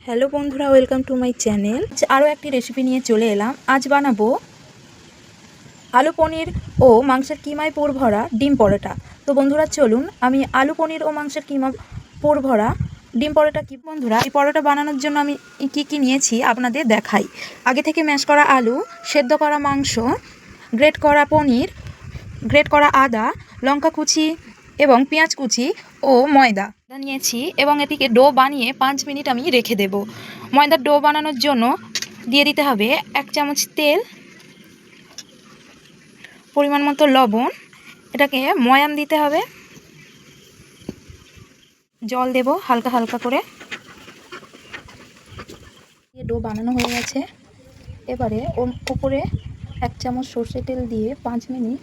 Hello বন্ধুরা, welcome to my channel. আরও একটি রেসিপি নিয়ে চলে এলাম। আজ বানাবো আলু পনির ও মাংসের কিমায় পুর ভরা ডিম পরোটা। তো বন্ধুরা চলুন আমি আলু পনির ও মাংসের কিমা পুর ভরা ডিম পরোটা কি বন্ধুরা এই পরোটা বানানোর জন্য আমি কি নিয়েছি আপনাদের দেখাই। আগে থেকে ম্যাশ করা আলু, সেদ্ধ করা মাংস, গ্রেট করা পনির, গ্রেট করা আদা, লঙ্কা কুচি এবং পেঁয়াজ কুচি ও ময়দা নিয়েছি এবং এটিকে ডো বানিয়ে 5 মিনিট আমি রেখে দেব। ময়দার ডো বানানোর জন্য দিয়ে দিতে হবে 1 চামচ তেল, পরিমাণ মতো লবণ, এটাকে ময়ান দিতে হবে, জল দেব হালকা হালকা করে। ডো বানানো হয়ে গেছে। এবারে ওর উপরে 1 চামচ সর্ষের তেল দিয়ে 5 মিনিট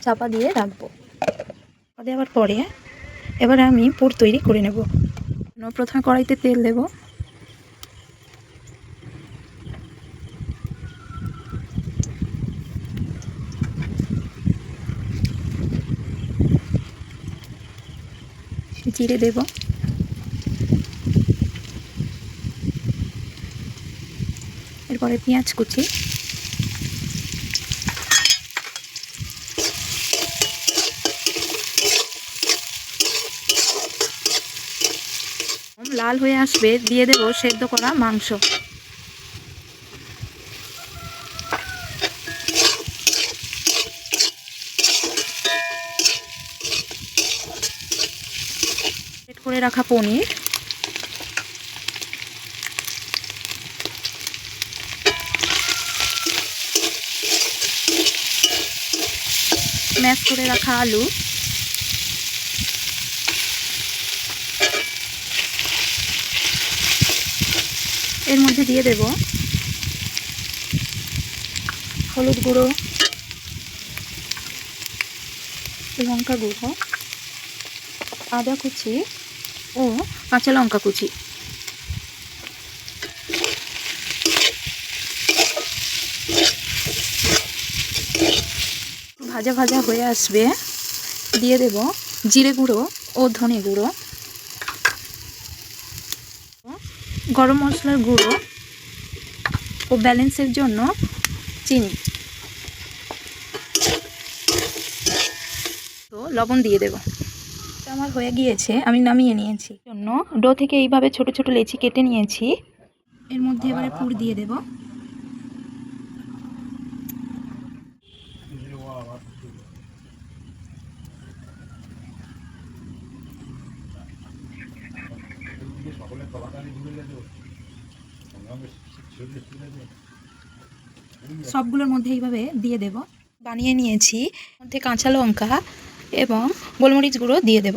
চাপা দিয়ে রাখবো। দেওয়ার পরে এবারে আমি পুর তৈরি করে নেব। প্রথমে কড়াইতে তেল দেব, জিরে দেব, এরপরে পেঁয়াজ কুচি, লাল হয়ে আসবে দিয়ে দেব সেদ্ধ করা মাংস। সেট করে রাখা পনির, ম্যাশ করে রাখা আলু, এর মধ্যে দিয়ে দেব হলুদ গুঁড়ো, লঙ্কা গুঁড়ো, আদা কুচি ও কাঁচা লঙ্কা কুচি। ভাজা ভাজা হয়ে আসবে দিয়ে দেব জিরে গুঁড়ো ও ধনে গুঁড়ো, গরম মশলার গুঁড়ো ও ব্যালেন্সের জন্য চিনি, তো লবণ দিয়ে দেব। আমার হয়ে গিয়েছে, আমি নামিয়ে নিয়েছি। জন্য ডো থেকে এইভাবে ছোট ছোট লেচি কেটে নিয়েছি। এর মধ্যে এবারে পুর দিয়ে দেব। সবগুলোর মধ্যে এইভাবে দিয়ে দেব। বানিয়ে নিয়েছি। মধ্যে কাঁচা লঙ্কা এবং গোলমরিচ গুঁড়ো দিয়ে দেব,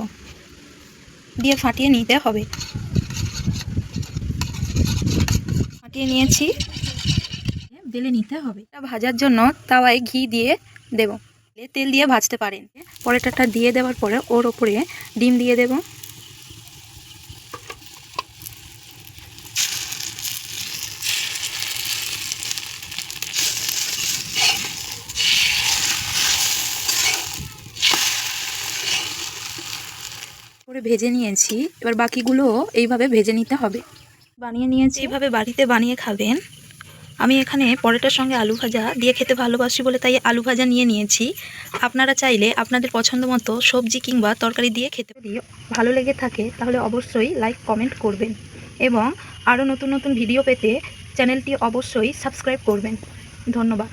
দিয়ে ফাটিয়ে নিতে হবে। ফাটিয়ে নিয়েছি, বেলে নিতে হবে। এটা ভাজার জন্য তাওয়ায় ঘি দিয়ে দেব, তেল দিয়ে ভাজতে পারেন। পরোটাটা দিয়ে দেওয়ার পরে ওর ওপরে ডিম দিয়ে দেব। করে ভেজে নিয়েছি, এবার বাকিগুলো এইভাবে ভেজে নিতে হবে। বানিয়ে নিয়েছি, এইভাবে বাড়িতে বানিয়ে খাবেন। আমি এখানে পরোটার সঙ্গে আলু ভাজা দিয়ে খেতে ভালোবাসি বলে তাই আলু ভাজা নিয়ে নিয়েছি। আপনারা চাইলে আপনাদের পছন্দ মতো সবজি কিংবা তরকারি দিয়ে খেতে। যদি ভালো লেগে থাকে তাহলে অবশ্যই লাইক কমেন্ট করবেন এবং আরও নতুন নতুন ভিডিও পেতে চ্যানেলটি অবশ্যই সাবস্ক্রাইব করবেন। ধন্যবাদ।